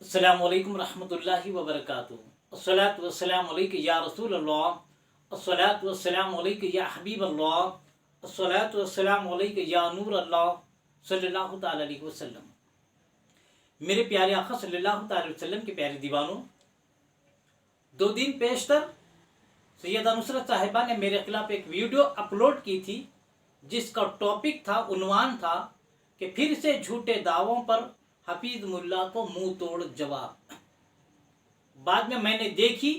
अस्सलामु अलैकुम रहमतुल्लाहि व बरकातुहू। अस्सलातु वस्सलामु अलैका या रसूल अल्लाह। अस्सलातु वस्सलामु अलैका या हबीब अल्लाह। अस्सलातु वस्सलामु अलैका या नूर अल्लाह सल्लल्लाहु तआला अलैहि वसल्लम। मेरे प्यारे आका सल्लल्लाहु तआला अलैहि वसल्लम के प्यारे दीवानों, 2 दिन पेशतर सैयदा नुसरत साहिबा ने मेरे खिलाफ एक वीडियो अपलोड की थी, जिसका टॉपिक था, उन्वान था कि फिर से झूठे दावों पर हफीज मुल्ला को मुंह तोड़ जवाब। बाद में मैंने देखी,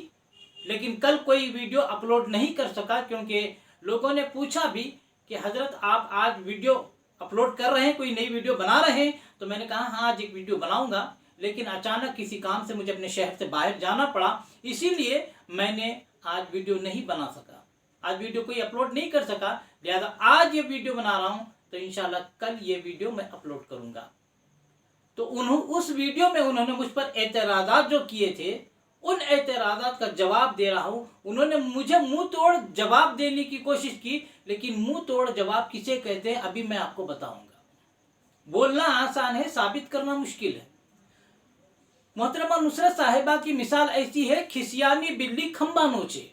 लेकिन कल कोई वीडियो अपलोड नहीं कर सका, क्योंकि लोगों ने पूछा भी कि हजरत आप आज वीडियो अपलोड कर रहे हैं, कोई नई वीडियो बना रहे हैं? तो मैंने कहा हाँ, आज एक वीडियो बनाऊंगा, लेकिन अचानक किसी काम से मुझे अपने शहर से बाहर जाना पड़ा, इसीलिए मैंने आज वीडियो नहीं बना सका, आज वीडियो कोई अपलोड नहीं कर सका। लिहाजा आज ये वीडियो बना रहा हूँ, तो इंशाल्लाह कल ये वीडियो मैं अपलोड करूंगा। तो उस वीडियो में उन्होंने मुझ पर एतराज़ात जो किए थे, उन एतराज़ात का जवाब दे रहा हूँ। उन्होंने मुझे मुंह तोड़ जवाब देने की कोशिश की, लेकिन मुंह तोड़ जवाब किसे कहते हैं अभी मैं आपको बताऊंगा। बोलना आसान है, साबित करना मुश्किल है। मोहतरमा नुसरत साहिबा की मिसाल ऐसी है, खिसियानी बिल्ली खंबा नोचे।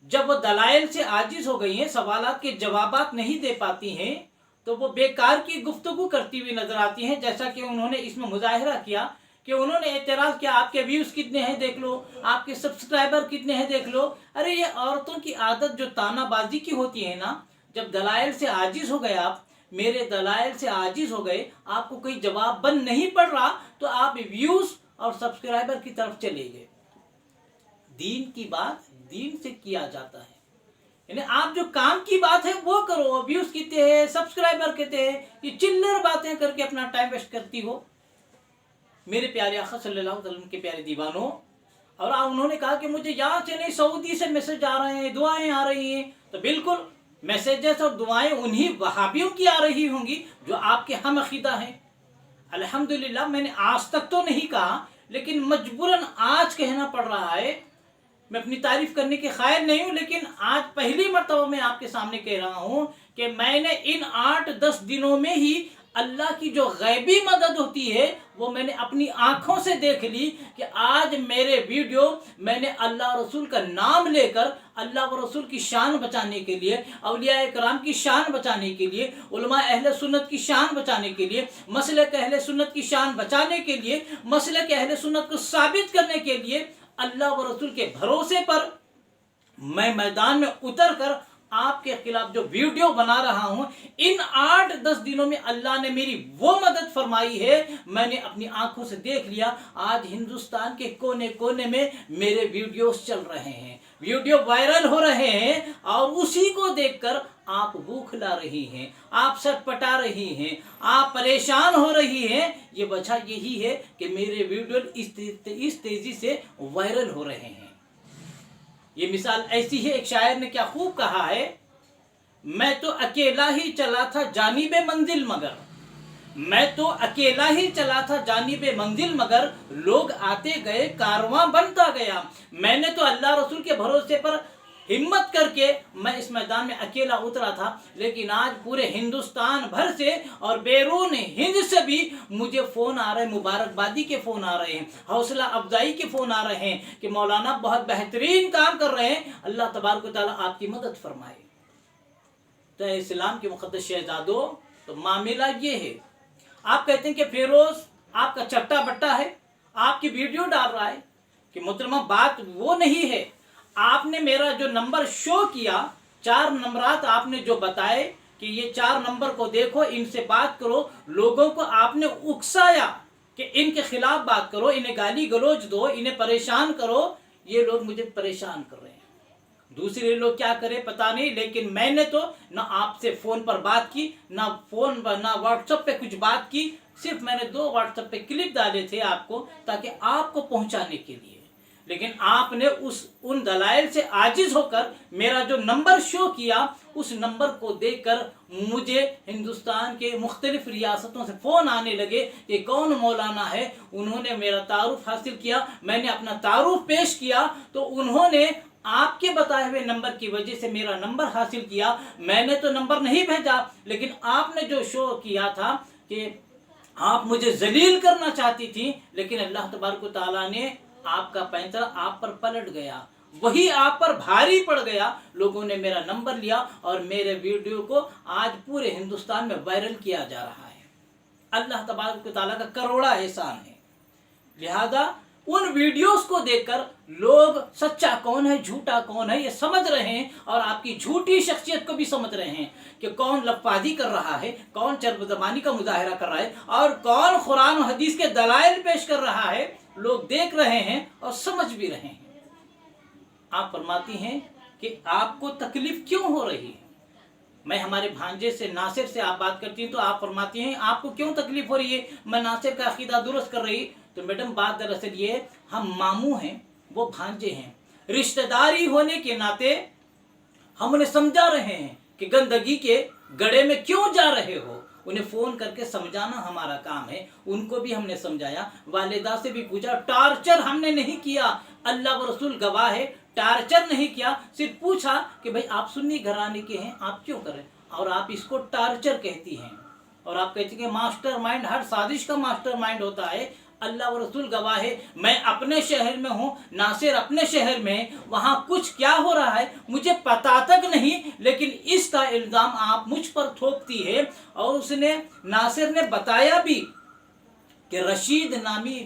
जब वो दलाइल से आजिज हो गई हैं, सवालात के जवाबात नहीं दे पाती हैं, तो वो बेकार की गुफ्तगू करती हुई नजर आती हैं। जैसा कि उन्होंने इसमें मुजाहिरा किया कि उन्होंने एतराज़ किया, आपके व्यूज कितने हैं देख लो, आपके सब्सक्राइबर कितने हैं देख लो। अरे ये औरतों की आदत जो तानाबाजी की होती है ना, जब दलाइल से आजिज हो गए, आप मेरे दलाइल से आजिज हो गए, आपको कोई जवाब बन नहीं पड़ रहा, तो आप व्यूज और सब्सक्राइबर की तरफ चले गए। दीन की बात दीन से किया जाता है, यानी आप जो काम की बात है वो करो। व्यूज कितने हैं, सब्सक्राइबर कितने हैं, ये चिल्लर बातें करके अपना टाइम वेस्ट करती हो। मेरे प्यारे आका सल्लल्लाहु अलैहि वसल्लम के प्यारे दीवानों, और उन्होंने कहा कि मुझे यहाँ से नहीं, सऊदी से मैसेज आ रहे हैं, दुआएं आ रही हैं। तो बिल्कुल मैसेजेस और दुआएं उन्हीं वहाबियों की आ रही होंगी जो आपके हम अकीदा हैं। अल्हम्दुलिल्लाह, मैंने आज तक तो नहीं कहा, लेकिन मजबूरन आज कहना पड़ रहा है। मैं अपनी तारीफ करने के ख़ायल नहीं हूँ, लेकिन आज पहली मर्तबा मैं आपके सामने कह रहा हूँ कि मैंने इन 8-10 दिनों में ही अल्लाह की जो गैबी मदद होती है वो मैंने अपनी आंखों से देख ली कि आज मेरे वीडियो मैंने अल्लाह रसूल का नाम लेकर अल्लाह व रसूल की शान बचाने के लिए, औलिया कराम की शान बचाने के लिए, उलमा अहले सुन्नत की शान बचाने के लिए, मसलक अहले सुन्नत की शान बचाने के लिए, मसलक अहले सुन्नत को साबित करने के लिए अल्लाह व रसूल के भरोसे पर मैं मैदान में उतर कर आपके खिलाफ जो वीडियो बना रहा हूं, इन 8-10 दिनों में अल्लाह ने मेरी वो मदद फरमाई है। मैंने अपनी आंखों से देख लिया, आज हिंदुस्तान के कोने कोने में मेरे वीडियोस चल रहे हैं, वीडियो वायरल हो रहे हैं, और उसी को देखकर आप भूख ला रही हैं, आप सटपटा रही हैं, आप परेशान हो रही हैं। ये वजह यही है कि मेरे वीडियो इस तेजी से वायरल हो रहे हैं। ये मिसाल ऐसी है, एक शायर ने क्या खूब कहा है, मैं तो अकेला ही चला था जानिबे मंजिल मगर, मैं तो अकेला ही चला था जानिबे मंजिल मगर, लोग आते गए कारवां बनता गया। मैंने तो अल्लाह रसूल के भरोसे पर हिम्मत करके मैं इस मैदान में अकेला उतरा था, लेकिन आज पूरे हिंदुस्तान भर से और बैरून हिंद से भी मुझे फ़ोन आ रहे हैं, मुबारकबादी के फ़ोन आ रहे हैं, हौसला अफजाई के फ़ोन आ रहे हैं कि मौलाना बहुत बेहतरीन काम कर रहे हैं, अल्लाह तबारक व तआला आपकी मदद फरमाए। तो इस्लाम के मुक़द्दस शहज़ादों, तो मामला ये है, आप कहते हैं कि फिरोज़ आपका चट्टा बट्टा है, आपकी वीडियो डाल रहा है, कि मोहतरमा बात वो नहीं है। आपने मेरा जो नंबर शो किया, 4 नंबरात आपने जो बताए कि ये 4 नंबर को देखो, इनसे बात करो, लोगों को आपने उकसाया कि इनके खिलाफ बात करो, इन्हें गाली गलौज दो, इन्हें परेशान करो। ये लोग मुझे परेशान कर रहे हैं, दूसरे लोग क्या करें पता नहीं, लेकिन मैंने तो ना आपसे फ़ोन पर बात की, ना व्हाट्सएप पे कुछ बात की, सिर्फ मैंने 2 व्हाट्सएप पे क्लिप डाले थे आपको, ताकि आपको पहुंचाने के लिए। लेकिन आपने उन दलाइल से आजिज होकर मेरा जो नंबर शो किया, उस नंबर को देखकर मुझे हिंदुस्तान के मुख्तलिफ रियासतों से फ़ोन आने लगे कि कौन मौलाना है। उन्होंने मेरा तारुफ हासिल किया, मैंने अपना तारुफ पेश किया, तो उन्होंने आपके बताए हुए नंबर की वजह से मेरा नंबर हासिल किया। मैंने तो नंबर नहीं भेजा, लेकिन आपने जो शो किया था कि आप मुझे जलील करना चाहती थी, लेकिन अल्लाह तबारक व तआला ने आपका पैंतरा आप पर पलट गया, वही आप पर भारी पड़ गया। लोगों ने मेरा नंबर लिया और मेरे वीडियो को आज पूरे हिंदुस्तान में वायरल किया जा रहा है। अल्लाह तबारक व तआला का करोड़ा एहसान है। लिहाजा उन वीडियोस को देखकर लोग सच्चा कौन है झूठा कौन है ये समझ रहे हैं, और आपकी झूठी शख्सियत को भी समझ रहे हैं कि कौन लफाजी कर रहा है, कौन चरबजबानी का मुजाहरा कर रहा है, और कौन कुरान और हदीस के दलाइल पेश कर रहा है। लोग देख रहे हैं और समझ भी रहे हैं। आप फरमाती हैं कि आपको तकलीफ क्यों हो रही है। मैं हमारे भांजे से नासिर से आप बात करती हैं तो आप फरमाती हैं आपको क्यों तकलीफ हो रही है, मैं नासिर का अकीदा दुरुस्त कर रही। तो मैडम बात दरअसल ये, हम मामू हैं वो भांजे हैं, रिश्तेदारी होने के नाते हम उन्हें समझा रहे हैं कि गंदगी के गड्ढे में क्यों जा रहे हो। उन्हें फोन करके समझाना हमारा काम है। उनको भी हमने समझाया, वालिदा से भी पूछा, टार्चर हमने नहीं किया, अल्लाह व रसूल गवाह है, टार्चर नहीं किया। सिर्फ पूछा कि भाई आप सुन्नी घराने के हैं, आप क्यों करें, और आप इसको टार्चर कहती हैं, और आप कहती हैं मास्टर माइंड, हर साजिश का मास्टर माइंड होता है। अल्लाह व रसूल गवाह है, मैं अपने शहर में हूँ, नासिर अपने शहर में, वहाँ कुछ क्या हो रहा है मुझे पता तक नहीं, लेकिन इसका इल्ज़ाम आप मुझ पर थोपती है। और उसने, नासिर ने बताया भी कि रशीद नामी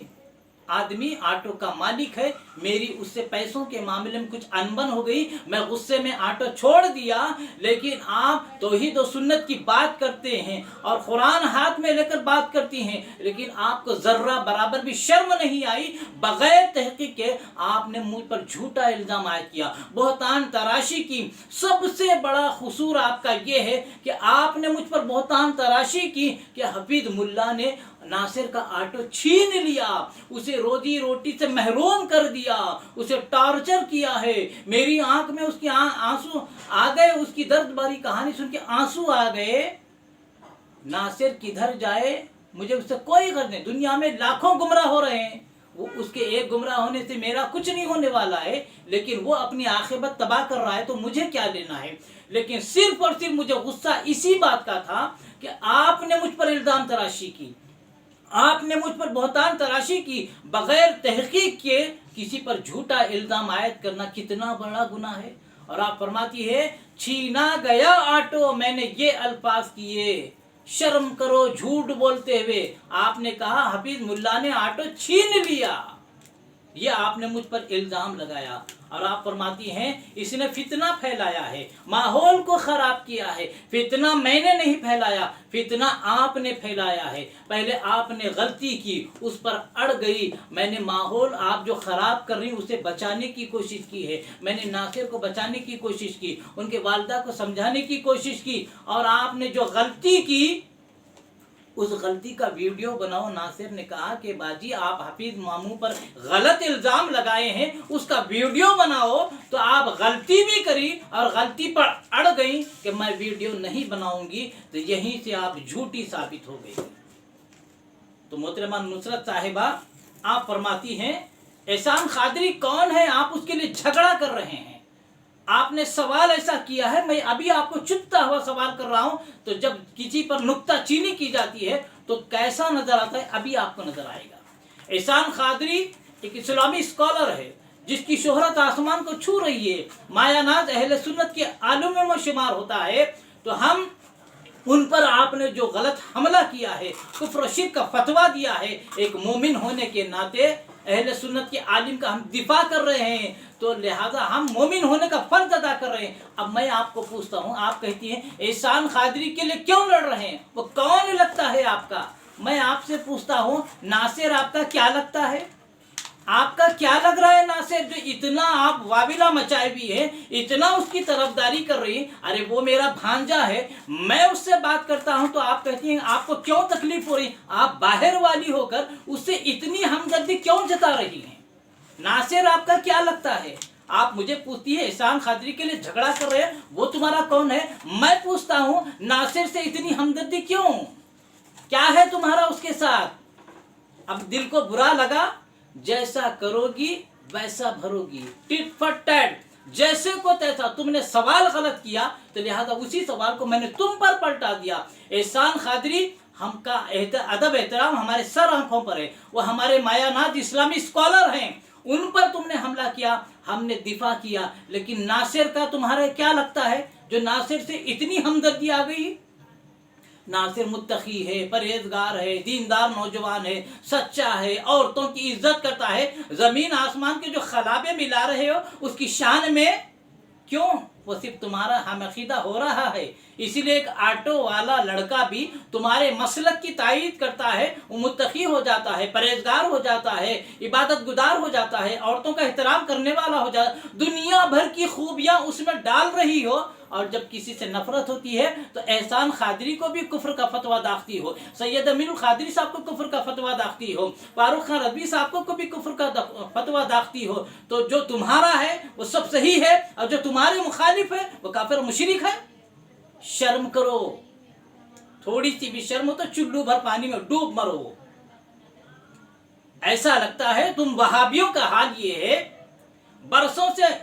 आदमी ऑटो का मालिक है, मेरी उससे पैसों के मामले में कुछ अनबन हो गई, मैं गुस्से में ऑटो छोड़ दिया। लेकिन आप तौहीद और सुन्नत की बात करते हैं और कुरान हाथ में लेकर बात करती हैं, लेकिन आपको जर्रा बराबर भी शर्म नहीं आई। बगैर तहकीक के आपने मुझ पर झूठा इल्जाम आयद किया, बहुतान तराशी की। सबसे बड़ा कसूर आपका ये है कि आपने मुझ पर बहुतान तराशी की कि हफीज मुल्ला ने नासिर का ऑटो छीन लिया, उसे रोजी रोटी से महरूम कर दिया, उसे टॉर्चर किया है। मेरी आंख में उसकी आंसू आ गए, उसकी दर्द भरी कहानी सुन के आंसू आ गए। नासिर किधर जाए मुझे उससे कोई गर्ज नहीं, दुनिया में लाखों गुमराह हो रहे हैं, वो उसके एक गुमराह होने से मेरा कुछ नहीं होने वाला है, लेकिन वो अपनी आखिरत तबाह कर रहा है तो मुझे क्या लेना है। लेकिन सिर्फ और सिर्फ मुझे गुस्सा इसी बात का था कि आपने मुझ पर इल्जाम तराशी की, आपने मुझ पर बहुतान तराशी की। बगैर तहकीक के किसी पर झूठा इल्जाम आयद करना कितना बड़ा गुनाह है। और आप फरमाती है छीना गया ऑटो, मैंने ये अल्फाज किए, शर्म करो झूठ बोलते हुए। आपने कहा हफीज मुल्ला ने ऑटो छीन लिया, ये आपने मुझ पर इल्जाम लगाया। और आप फरमाती हैं इसने फितना फैलाया है, माहौल को खराब किया है। फितना मैंने नहीं फैलाया, फितना आपने फैलाया है। पहले आपने गलती की, उस पर अड़ गई, मैंने माहौल आप जो खराब कर रही उसे बचाने की कोशिश की है। मैंने नासिर को बचाने की कोशिश की, उनके वालिदा को समझाने की कोशिश की, और आपने जो गलती की उस गलती का वीडियो बनाओ। नासिर ने कहा कि बाजी आप हफीज मामू पर गलत इल्जाम लगाए हैं, उसका वीडियो बनाओ। तो आप गलती भी करी और गलती पर अड़ गई कि मैं वीडियो नहीं बनाऊंगी, तो यहीं से आप झूठी साबित हो गई। तो मोहतरमा नुसरत साहिबा आप फरमाती हैं एहसान कादरी कौन है, आप उसके लिए झगड़ा कर रहे हैं। आपने सवाल ऐसा किया है, मैं अभी आपको चुपता हुआ सवाल कर रहा हूं, तो जब किसी पर नुक्ता चीनी की जाती है तो कैसा नजर आता है अभी आपको नजर आएगा। एहसान कादरी एक इस्लामी स्कॉलर है जिसकी शोहरत आसमान को छू रही है, मायानाज अहले सुन्नत के आलम में शुमार होता है। तो हम उन पर आपने जो गलत हमला किया है, कुफ्र और शिर्क का फतवा दिया है, एक मोमिन होने के नाते अहले सुन्नत के आलिम का हम दिफा कर रहे हैं, तो लिहाजा हम मोमिन होने का फर्ज अदा कर रहे हैं। अब मैं आपको पूछता हूँ, आप कहती हैं एहसान कादरी के लिए क्यों लड़ रहे हैं, वो कौन लगता है आपका। मैं आपसे पूछता हूँ नासिर आपका क्या लगता है, आपका क्या लग रहा है नासिर, जो इतना आप वाविला मचाए भी है, इतना उसकी तरफदारी कर रही है। अरे वो मेरा भांजा है, मैं उससे बात करता हूं तो आप कहती हैं आपको क्यों तकलीफ हो रही, आप बाहर वाली होकर उससे इतनी हमदर्दी क्यों जता रही हैं। नासिर आपका क्या लगता है। आप मुझे पूछती है एहसान कादरी के लिए झगड़ा कर रहे हैं, वो तुम्हारा कौन है। मैं पूछता हूं नासिर से इतनी हमदर्दी क्यों, क्या है तुम्हारा उसके साथ। अब दिल को बुरा लगा, जैसा करोगी वैसा भरोगी, टिट फॉर टैट, जैसे को तैसा। तुमने सवाल गलत किया तो लिहाजा उसी सवाल को मैंने तुम पर पलटा दिया। एहसान कादरी हमका अदब एहतराम हमारे सर आंखों पर है। वो हमारे मायानात इस्लामी स्कॉलर हैं, उन पर तुमने हमला किया, हमने दिफा किया। लेकिन नासिर का तुम्हारा क्या लगता है, जो नासिर से इतनी हमदर्दी आ गई? नासिर मुत्तकी है, परहेजगार है, दीनदार नौजवान है, सच्चा है, औरतों की इज्जत करता है। जमीन आसमान के जो खलाबे मिला रहे हो उसकी शान में क्यों? वो सिर्फ तुम्हारा हमअकीदा हो रहा है। इसीलिए एक ऑटो वाला लड़का भी तुम्हारे मसलक की तायीद करता है, वो मुत्तकी हो जाता है, परहेजगार हो जाता है, इबादत गुजार हो जाता है, औरतों का एहतराम करने वाला हो जाता है। दुनिया भर की खूबियां उसमें डाल रही हो, और जब किसी से नफरत होती है तो एहसान खादरी को भी कुफ्र का फतवा दागती हो, सैयद अमीनुल खादरी साहब को कुफ्र का फतवा दागती हो, फारूक खान रज़वी साहब को भी कुफ्र का फतवा दागती हो। तो जो तुम्हारा है वो सब सही है, और जो तुम्हारे मुखालिफ है वो काफिर मुशरिक है। शर्म करो, थोड़ी सी भी शर्म हो तो चुल्लू भर पानी में डूब मरो। ऐसा लगता है तुम वहाबियों का हाल ये है, बरसों से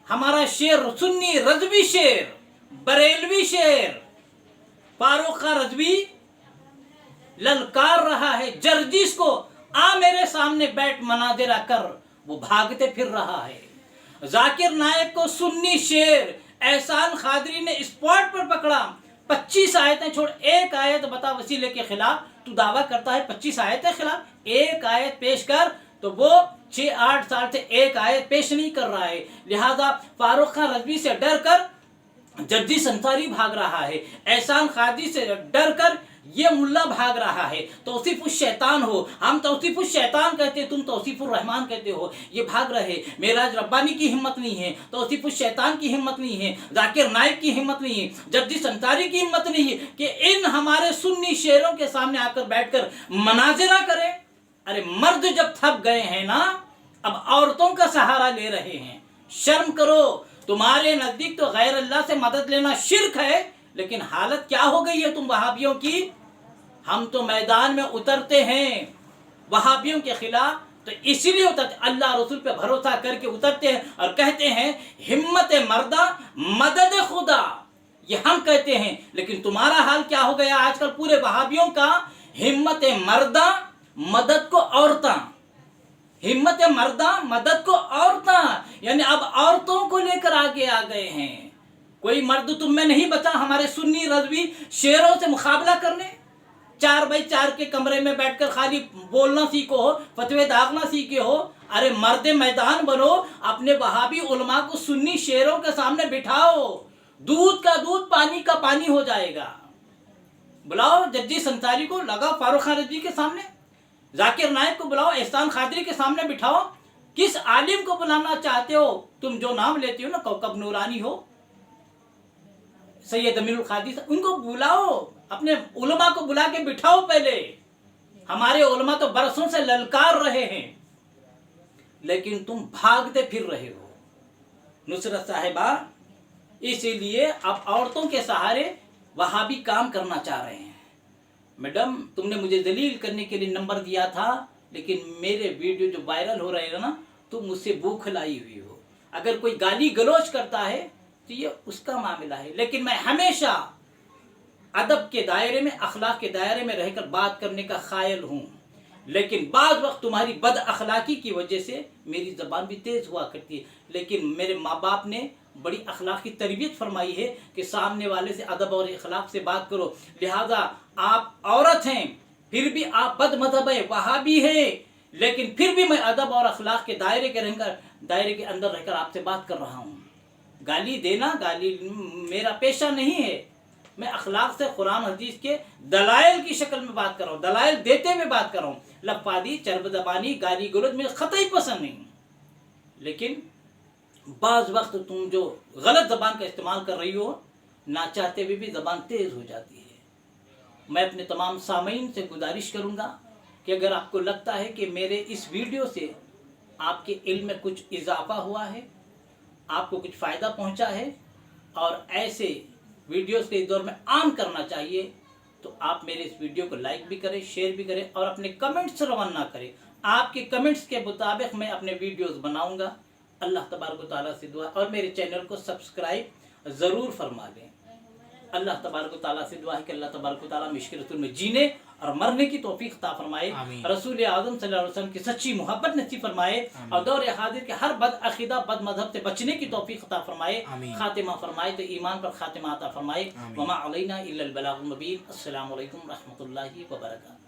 हमारा शेर सुन्नी रज़वी शेर, बरेलवी शेर फारूक खान रज़वी ललकार रहा है जर्जिस को, आ मेरे सामने बैठ मनाजिरा कर, वो भागते फिर रहा है। जाकिर नायक को सुन्नी शेर एहसान खादरी ने स्पॉट पर पकड़ा। 25 आयतें छोड़ एक आयत बता वसीले के खिलाफ, तू दावा करता है 25 आयतें खिलाफ, एक आयत पेश कर। तो वो 6-8 साल से एक आयत पेश नहीं कर रहा है। लिहाजा फारूक खान रज़वी से डर कर जर्जिस अंसारी भाग रहा है, एहसान खादरी से डर कर ये मुल्ला भाग रहा है। तौसीफुल शैतान हो, हम तौसीफुल शैतान कहते हैं, तुम तौसीफुल रहमान कहते हो। ये भाग रहे, मेराज रब्बानी की हिम्मत नहीं है, तौसीफुल शैतान की हिम्मत नहीं है, जाकिर नाइक की हिम्मत नहीं है, जर्जिस अंसारी की हिम्मत नहीं है कि इन हमारे सुन्नी शेरों के सामने आकर बैठकर मनाजिरा करें। अरे मर्द जब थक गए हैं ना, अब औरतों का सहारा ले रहे हैं। शर्म करो, तुम्हारे नजदीक तो गैर अल्लाह से मदद लेना शिर्क है, लेकिन हालत क्या हो गई है तुम वहाबियों की। हम तो मैदान में उतरते हैं वहाबियों के खिलाफ, तो इसीलिए उतरते, अल्लाह रसूल पे भरोसा करके उतरते हैं और कहते हैं हिम्मत मर्दा मदद खुदा, ये हम कहते हैं। लेकिन तुम्हारा हाल क्या हो गया आजकल पूरे वहाबियों का, हिम्मत मर्दा मदद को औरता, हिम्मत मर्दा मदद को औरता, यानी अब औरतों को लेकर आगे आ गए हैं। कोई मर्द तुम में नहीं बचा हमारे सुन्नी रज़वी शेरों से मुकाबला करने। 4x4 के कमरे में बैठकर खाली बोलना सीखो हो, फतवे दागना सीखे हो। अरे मर्द मैदान बनो, अपने वहाबी उलमा को सुन्नी शेरों के सामने बिठाओ, दूध का दूध पानी का पानी हो जाएगा। बुलाओ जर्जिस अंसारी को, लगाओ फारूक खान रज़वी के सामने, जाकिर नाइक को बुलाओ, एहसान खादरी के सामने बिठाओ। किस आलिम को बुलाना चाहते हो तुम? जो नाम लेते हो ना, कौकब नूरानी हो, सैयद अमीनुल खादरी, उनको बुलाओ, अपने उलमा को बुला के बिठाओ पहले। हमारे उलमा तो बरसों से ललकार रहे हैं, लेकिन तुम भागते फिर रहे हो नुसरत साहिबा। इसीलिए अब औरतों के सहारे वहाबी काम करना चाह रहे हैं। मैडम, तुमने मुझे जलील करने के लिए नंबर दिया था, लेकिन मेरे वीडियो जो वायरल हो रहे हैं ना, तुम मुझसे बौखलाई हुई हो। अगर कोई गाली गलौज करता है तो ये उसका मामला है, लेकिन मैं हमेशा अदब के दायरे में, अखलाक के दायरे में रहकर बात करने का कायल हूँ। लेकिन बाज़ वक्त तुम्हारी बद अखलाकी की वजह से मेरी ज़बान भी तेज़ हुआ करती है। लेकिन मेरे माँ बाप ने बड़ी अखलाकी तरबियत फरमाई है कि सामने वाले से अदब और अखलाक से बात करो। लिहाजा आप औरत हैं, फिर भी आप बद मज़हब है, वहाबी है, लेकिन फिर भी मैं अदब और अखलाक के दायरे के अंदर रहकर आपसे बात कर रहा हूँ। गाली देना, गाली मेरा पेशा नहीं है। मैं अखलाक से कुरान हदीस के दलाइल की शक्ल में बात कर रहा हूँ, दलाइल देते हुए बात कर रहा हूँ। लफादी, चरब ज़बानी, गाली गलौज मुझे ख़तई पसंद नहीं। लेकिन बाज़ वक्त तुम जो गलत ज़बान का इस्तेमाल कर रही हो, ना चाहते हुए भी ज़बान तेज़ हो जाती है। मैं अपने तमाम सामीन से गुजारिश करूँगा कि अगर आपको लगता है कि मेरे इस वीडियो से आपके इल्म में कुछ इजाफा हुआ है, आपको कुछ फ़ायदा पहुँचा है, और ऐसे वीडियोस के इस दौर में आम करना चाहिए, तो आप मेरे इस वीडियो को लाइक भी करें, शेयर भी करें, और अपने कमेंट्स रवाना करें। आपके कमेंट्स के मुताबिक मैं अपने वीडियोस बनाऊंगा। अल्लाह तबारक व तआला से दुआ, और मेरे चैनल को सब्सक्राइब ज़रूर फरमा लें। اللہ تبارک و تعالیٰ سے دعا ہے کہ اللہ تبارک و تعالیٰ مشکلات میں جینے اور مرنے کی توفیق عطا فرمائے، رسول اعظم صلی اللہ علیہ وسلم کی سچی محبت نصیب فرمائے، اور دور حاضر کے ہر بد عقیدہ بد مذہب سے بچنے کی توفیق عطا فرمائے، خاتمہ فرمائے تو ایمان پر خاتمہ عطا فرمائے۔ وما علینا الا البلاغ المبین۔ السلام علیکم ورحمۃ اللہ وبرکاتہ۔